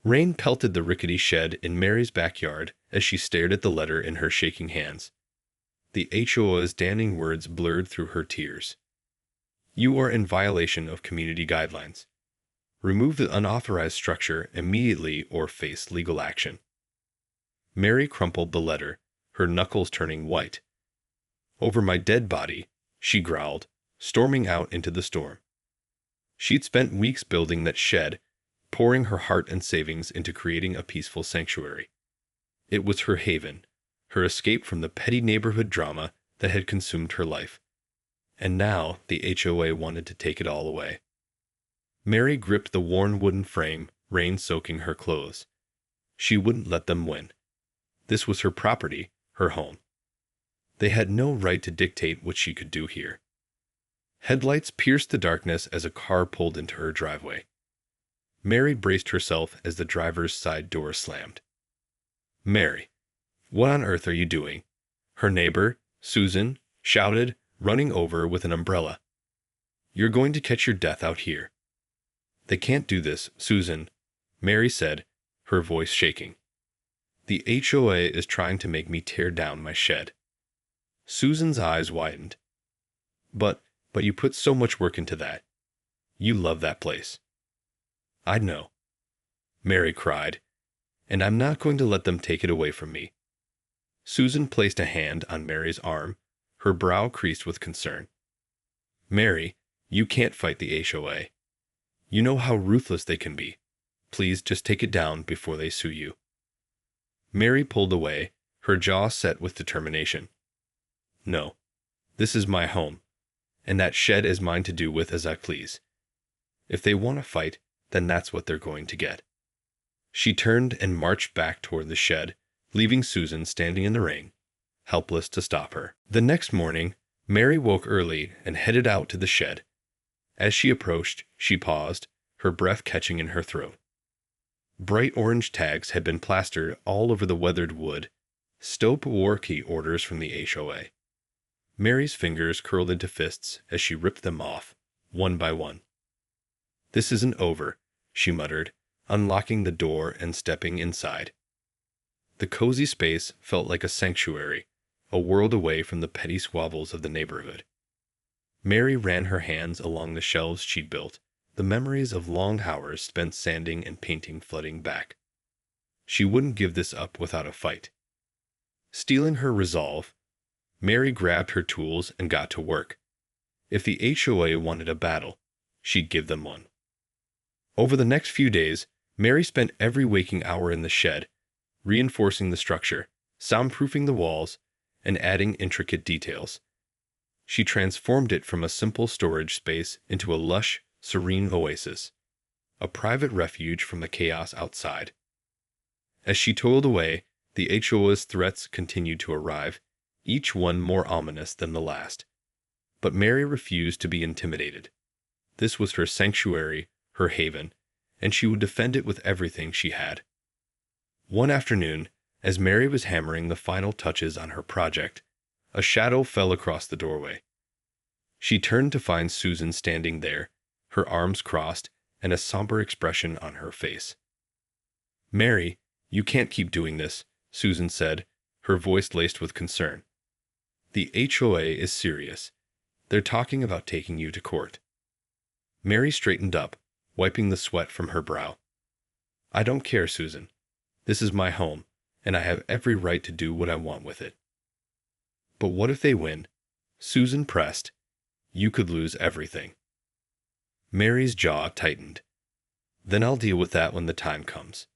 Rain pelted the rickety shed in Mary's backyard as she stared at the letter in her shaking hands. The HOA's damning words blurred through her tears. You are in violation of community guidelines. Remove the unauthorized structure immediately or face legal action. Mary crumpled the letter, her knuckles turning white. Over my dead body, she growled, storming out into the storm. She'd spent weeks building that shed, pouring her heart and savings into creating a peaceful sanctuary. It was her haven, her escape from the petty neighborhood drama that had consumed her life. And now the HOA wanted to take it all away. Mary gripped the worn wooden frame, rain soaking her clothes. She wouldn't let them win. This was her property, her home. They had no right to dictate what she could do here. Headlights pierced the darkness as a car pulled into her driveway. Mary braced herself as the driver's side door slammed. Mary, what on earth are you doing? Her neighbor, Susan, shouted, running over with an umbrella. You're going to catch your death out here. They can't do this, Susan, Mary said, her voice shaking. The HOA is trying to make me tear down my shed. Susan's eyes widened. But you put so much work into that. You love that place. I know, Mary cried, and I'm not going to let them take it away from me. Susan placed a hand on Mary's arm, her brow creased with concern. Mary, you can't fight the HOA. You know how ruthless they can be. Please just take it down before they sue you. Mary pulled away, her jaw set with determination. No, this is my home, and that shed is mine to do with as I please. If they want to fight, then that's what they're going to get. She turned and marched back toward the shed, leaving Susan standing in the rain, helpless to stop her. The next morning, Mary woke early and headed out to the shed. As she approached, she paused, her breath catching in her throat. Bright orange tags had been plastered all over the weathered wood, Stop Warkey orders from the HOA. Mary's fingers curled into fists as she ripped them off, one by one. This isn't over, she muttered, unlocking the door and stepping inside. The cozy space felt like a sanctuary, a world away from the petty squabbles of the neighborhood. Mary ran her hands along the shelves she'd built, the memories of long hours spent sanding and painting flooding back. She wouldn't give this up without a fight. Steeling her resolve, Mary grabbed her tools and got to work. If the HOA wanted a battle, she'd give them one. Over the next few days, Mary spent every waking hour in the shed, reinforcing the structure, soundproofing the walls, and adding intricate details. She transformed it from a simple storage space into a lush, serene oasis, a private refuge from the chaos outside. As she toiled away, the HOA's threats continued to arrive, each one more ominous than the last. But Mary refused to be intimidated. This was her sanctuary, her haven, and she would defend it with everything she had. One afternoon, as Mary was hammering the final touches on her project, a shadow fell across the doorway. She turned to find Susan standing there, her arms crossed and a somber expression on her face. Mary, you can't keep doing this, Susan said, her voice laced with concern. The HOA is serious. They're talking about taking you to court. Mary straightened up, wiping the sweat from her brow. I don't care, Susan. This is my home, and I have every right to do what I want with it. But what if they win? Susan pressed. You could lose everything. Mary's jaw tightened. Then I'll deal with that when the time comes.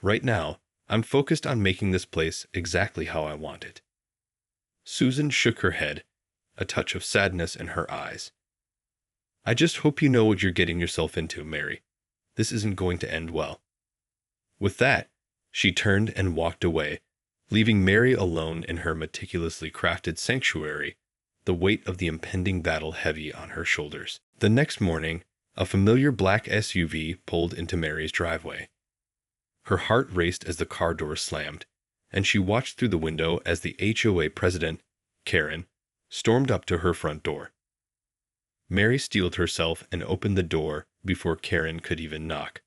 Right now, I'm focused on making this place exactly how I want it. Susan shook her head, a touch of sadness in her eyes. I just hope you know what you're getting yourself into, Mary. This isn't going to end well. With that, she turned and walked away, leaving Mary alone in her meticulously crafted sanctuary, the weight of the impending battle heavy on her shoulders. The next morning, a familiar black SUV pulled into Mary's driveway. Her heart raced as the car door slammed, and she watched through the window as the HOA president, Karen, stormed up to her front door. Mary steeled herself and opened the door before Karen could even knock.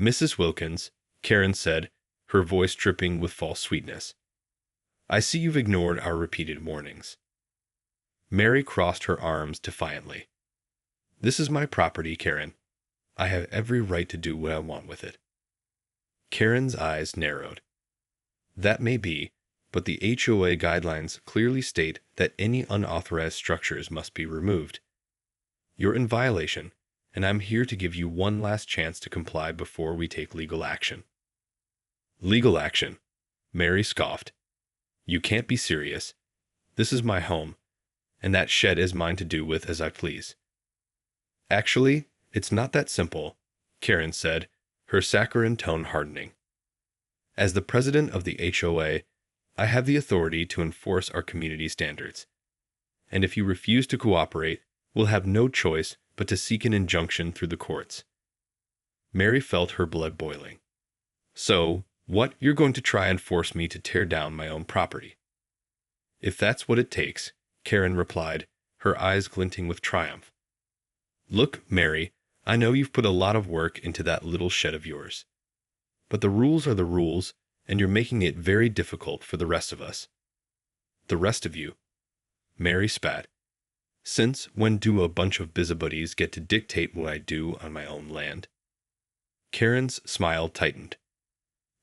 Mrs. Wilkins, Karen said, her voice dripping with false sweetness. I see you've ignored our repeated warnings. Mary crossed her arms defiantly. This is my property, Karen. I have every right to do what I want with it. Karen's eyes narrowed. That may be, but the HOA guidelines clearly state that any unauthorized structures must be removed. You're in violation, and I'm here to give you one last chance to comply before we take legal action. Legal action? Mary scoffed. You can't be serious. This is my home, and that shed is mine to do with as I please. Actually, it's not that simple, Karen said, her saccharine tone hardening. As the president of the HOA, I have the authority to enforce our community standards. And if you refuse to cooperate, we'll have no choice but to seek an injunction through the courts. Mary felt her blood boiling. So, what, you're going to try and force me to tear down my own property? If that's what it takes, Karen replied, her eyes glinting with triumph. Look, Mary, I know you've put a lot of work into that little shed of yours. But the rules are the rules, and you're making it very difficult for the rest of us. The rest of you? Mary spat. Since when do a bunch of busybodies get to dictate what I do on my own land? Karen's smile tightened.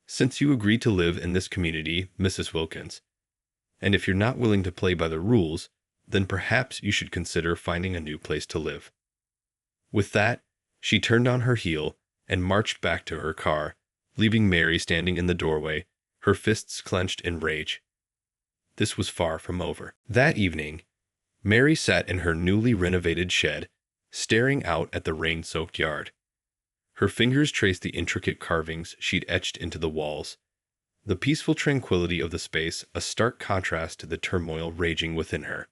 Since you agreed to live in this community, Mrs. Wilkins, and if you're not willing to play by the rules, then perhaps you should consider finding a new place to live. With that, she turned on her heel and marched back to her car, leaving Mary standing in the doorway, her fists clenched in rage. This was far from over. That evening, Mary sat in her newly renovated shed, staring out at the rain-soaked yard. Her fingers traced the intricate carvings she'd etched into the walls, the peaceful tranquility of the space a stark contrast to the turmoil raging within her.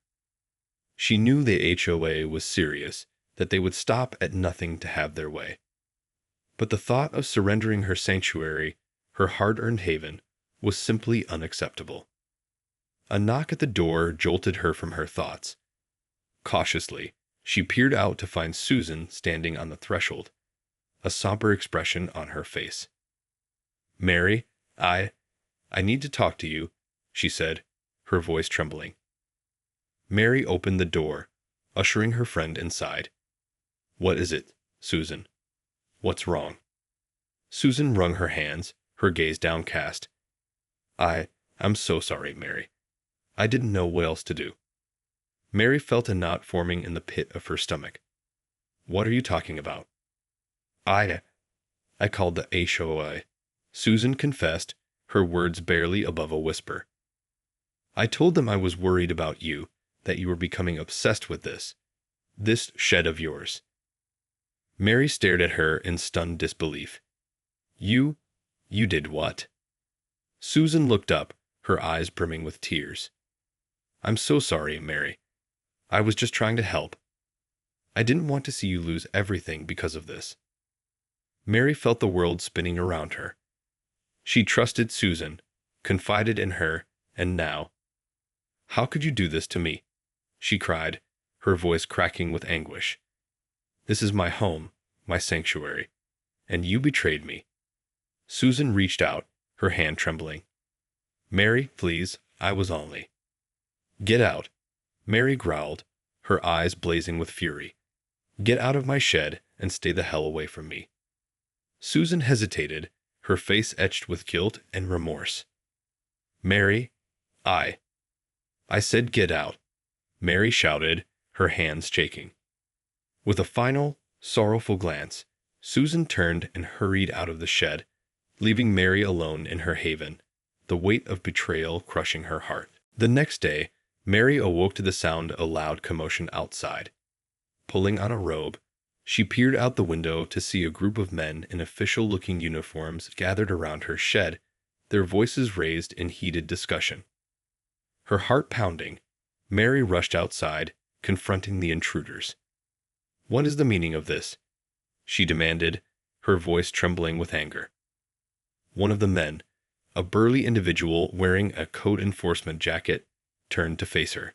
She knew the HOA was serious, that they would stop at nothing to have their way. But the thought of surrendering her sanctuary, her hard-earned haven, was simply unacceptable. A knock at the door jolted her from her thoughts. Cautiously, she peered out to find Susan standing on the threshold, a somber expression on her face. Mary, I need to talk to you, she said, her voice trembling. Mary opened the door, ushering her friend inside. What is it, Susan? What's wrong? Susan wrung her hands, her gaze downcast. I'm so sorry, Mary. I didn't know what else to do. Mary felt a knot forming in the pit of her stomach. What are you talking about? I called the HOA, Susan confessed, her words barely above a whisper. I told them I was worried about you, that you were becoming obsessed with this shed of yours. Mary stared at her in stunned disbelief. You did what? Susan looked up, her eyes brimming with tears. I'm so sorry, Mary. I was just trying to help. I didn't want to see you lose everything because of this. Mary felt the world spinning around her. She trusted Susan, confided in her, and now... How could you do this to me? She cried, her voice cracking with anguish. This is my home, my sanctuary, and you betrayed me. Susan reached out, her hand trembling. Mary, please, I was only... Get out, Mary growled, her eyes blazing with fury. Get out of my shed and stay the hell away from me. Susan hesitated, her face etched with guilt and remorse. Mary, I said get out, Mary shouted, her hands shaking. With a final, sorrowful glance, Susan turned and hurried out of the shed, leaving Mary alone in her haven, the weight of betrayal crushing her heart. The next day, Mary awoke to the sound of a loud commotion outside. Pulling on a robe, she peered out the window to see a group of men in official-looking uniforms gathered around her shed, their voices raised in heated discussion. Her heart pounding, Mary rushed outside, confronting the intruders. What is the meaning of this? She demanded, her voice trembling with anger. One of the men, a burly individual wearing a code enforcement jacket, turned to face her.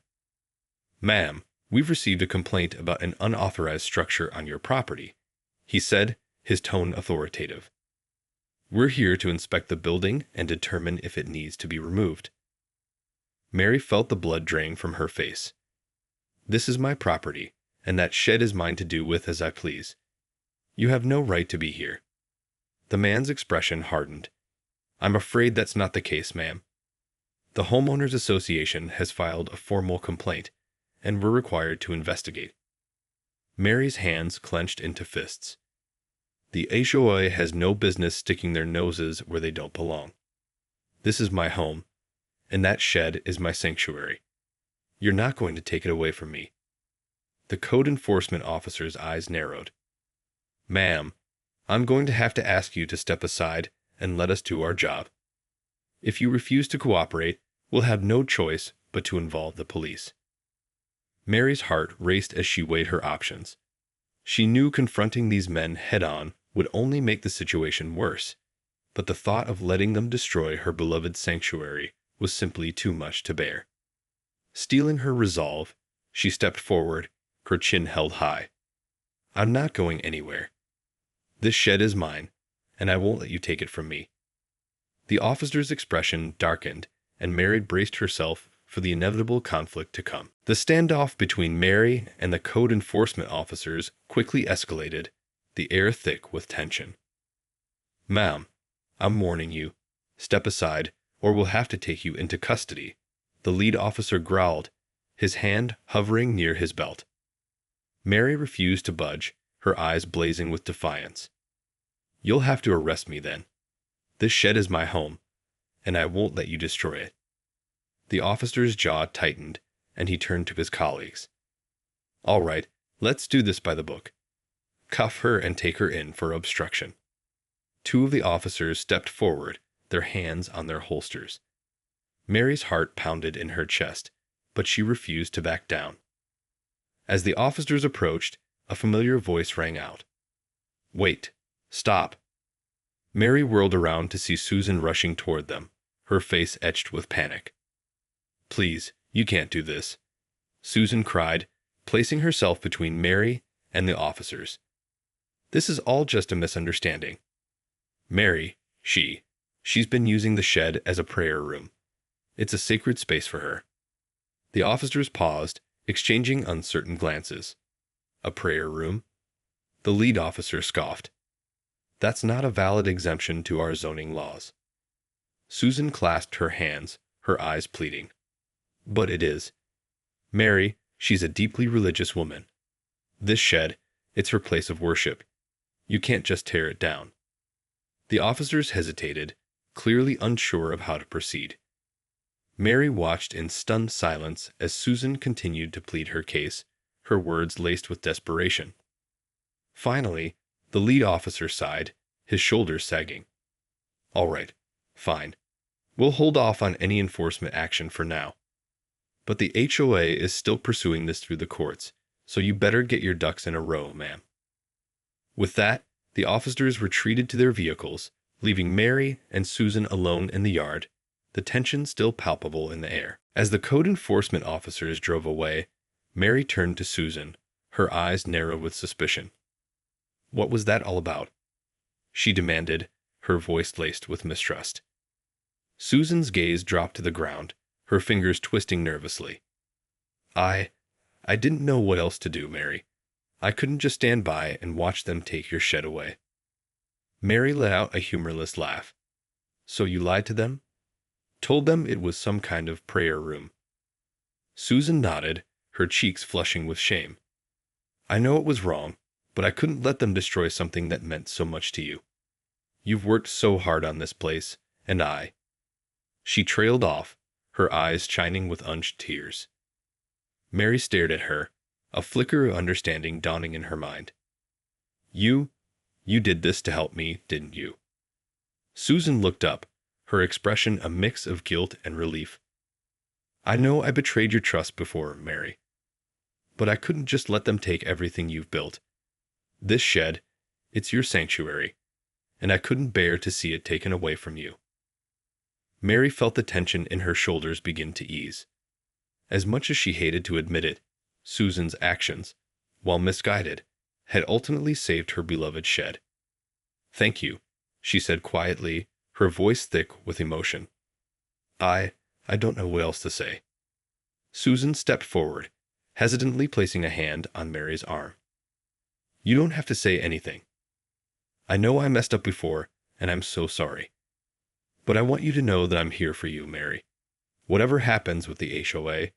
Ma'am, we've received a complaint about an unauthorized structure on your property, he said, his tone authoritative. We're here to inspect the building and determine if it needs to be removed. Mary felt the blood drain from her face. This is my property, and that shed is mine to do with as I please. You have no right to be here. The man's expression hardened. I'm afraid that's not the case, ma'am. The Homeowners Association has filed a formal complaint, and we're required to investigate. Mary's hands clenched into fists. The HOA has no business sticking their noses where they don't belong. This is my home, and that shed is my sanctuary. You're not going to take it away from me. The code enforcement officer's eyes narrowed. Ma'am, I'm going to have to ask you to step aside and let us do our job. If you refuse to cooperate, we'll have no choice but to involve the police. Mary's heart raced as she weighed her options. She knew confronting these men head-on would only make the situation worse, but the thought of letting them destroy her beloved sanctuary was simply too much to bear. Steeling her resolve, she stepped forward, her chin held high. I'm not going anywhere. This shed is mine, and I won't let you take it from me. The officer's expression darkened, and Mary braced herself for the inevitable conflict to come. The standoff between Mary and the code enforcement officers quickly escalated, the air thick with tension. Ma'am, I'm warning you. Step aside, or we'll have to take you into custody, the lead officer growled, his hand hovering near his belt. Mary refused to budge, her eyes blazing with defiance. You'll have to arrest me then. This shed is my home, and I won't let you destroy it. The officer's jaw tightened, and he turned to his colleagues. All right, let's do this by the book. Cuff her and take her in for obstruction. Two of the officers stepped forward, their hands on their holsters. Mary's heart pounded in her chest, but she refused to back down. As the officers approached, a familiar voice rang out. Wait, stop. Mary whirled around to see Susan rushing toward them, her face etched with panic. Please, you can't do this, Susan cried, placing herself between Mary and the officers. This is all just a misunderstanding. Mary, she's been using the shed as a prayer room. It's a sacred space for her. The officers paused, exchanging uncertain glances. A prayer room? The lead officer scoffed. That's not a valid exemption to our zoning laws. Susan clasped her hands, her eyes pleading. But it is. Mary, she's a deeply religious woman. This shed, it's her place of worship. You can't just tear it down. The officers hesitated, clearly unsure of how to proceed. Mary watched in stunned silence as Susan continued to plead her case, her words laced with desperation. Finally, the lead officer sighed, his shoulders sagging. All right, fine. We'll hold off on any enforcement action for now. But the HOA is still pursuing this through the courts, so you better get your ducks in a row, ma'am. With that, the officers retreated to their vehicles, leaving Mary and Susan alone in the yard, the tension still palpable in the air. As the code enforcement officers drove away, Mary turned to Susan, her eyes narrowed with suspicion. What was that all about? She demanded, her voice laced with mistrust. Susan's gaze dropped to the ground, her fingers twisting nervously. I didn't know what else to do, Mary. I couldn't just stand by and watch them take your shed away. Mary let out a humorless laugh. So you lied to them? Told them it was some kind of prayer room. Susan nodded, her cheeks flushing with shame. I know it was wrong, but I couldn't let them destroy something that meant so much to you. You've worked so hard on this place, and I. She trailed off, her eyes shining with unshed tears. Mary stared at her, a flicker of understanding dawning in her mind. You did this to help me, didn't you? Susan looked up, her expression a mix of guilt and relief. I know I betrayed your trust before, Mary. But I couldn't just let them take everything you've built. This shed, it's your sanctuary, and I couldn't bear to see it taken away from you. Mary felt the tension in her shoulders begin to ease. As much as she hated to admit it, Susan's actions, while misguided, had ultimately saved her beloved shed. Thank you, she said quietly, her voice thick with emotion. I don't know what else to say. Susan stepped forward, hesitantly placing a hand on Mary's arm. You don't have to say anything. I know I messed up before, and I'm so sorry. But I want you to know that I'm here for you, Mary. Whatever happens with the HOA,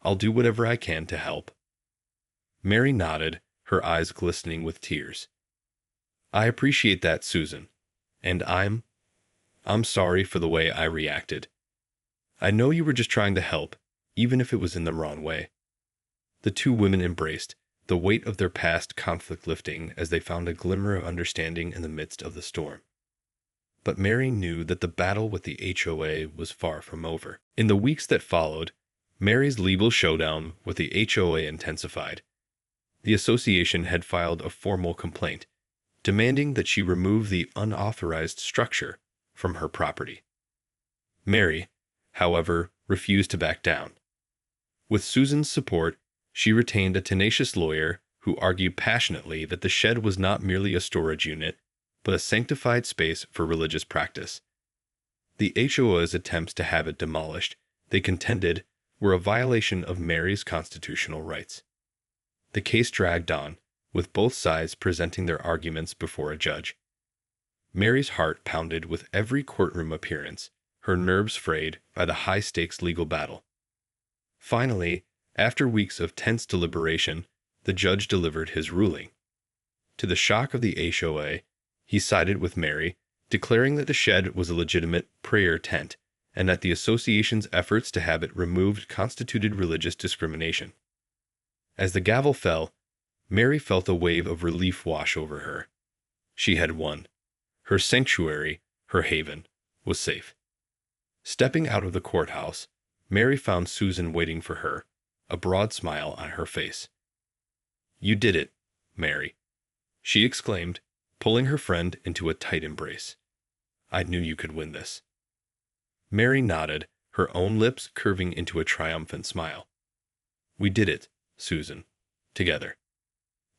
I'll do whatever I can to help. Mary nodded, her eyes glistening with tears. I appreciate that, Susan. And I'm sorry for the way I reacted. I know you were just trying to help, even if it was in the wrong way. The two women embraced, the weight of their past conflict lifting as they found a glimmer of understanding in the midst of the storm. But Mary knew that the battle with the HOA was far from over. In the weeks that followed, Mary's legal showdown with the HOA intensified. The association had filed a formal complaint, demanding that she remove the unauthorized structure from her property. Mary, however, refused to back down. With Susan's support, she retained a tenacious lawyer who argued passionately that the shed was not merely a storage unit, but a sanctified space for religious practice. The HOA's attempts to have it demolished, they contended, were a violation of Mary's constitutional rights. The case dragged on, with both sides presenting their arguments before a judge. Mary's heart pounded with every courtroom appearance, her nerves frayed by the high-stakes legal battle. Finally, after weeks of tense deliberation, the judge delivered his ruling. To the shock of the HOA, he sided with Mary, declaring that the shed was a legitimate prayer tent and that the association's efforts to have it removed constituted religious discrimination. As the gavel fell, Mary felt a wave of relief wash over her. She had won. Her sanctuary, her haven, was safe. Stepping out of the courthouse, Mary found Susan waiting for her, a broad smile on her face. You did it, Mary, she exclaimed, pulling her friend into a tight embrace. I knew you could win this. Mary nodded, her own lips curving into a triumphant smile. We did it, Susan, together.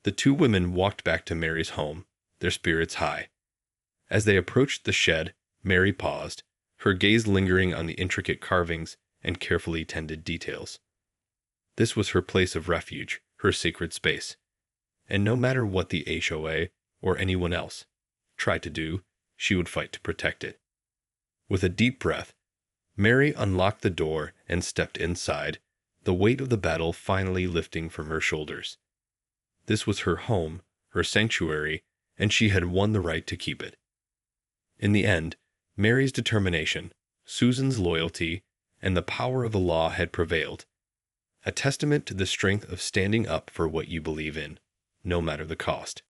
The two women walked back to Mary's home, their spirits high. As they approached the shed, Mary paused, her gaze lingering on the intricate carvings and carefully tended details. This was her place of refuge, her sacred space. And no matter what the HOA or anyone else tried to do, she would fight to protect it. With a deep breath, Mary unlocked the door and stepped inside, the weight of the battle finally lifting from her shoulders. This was her home, her sanctuary, and she had won the right to keep it. In the end, Mary's determination, Susan's loyalty, and the power of the law had prevailed, a testament to the strength of standing up for what you believe in, no matter the cost.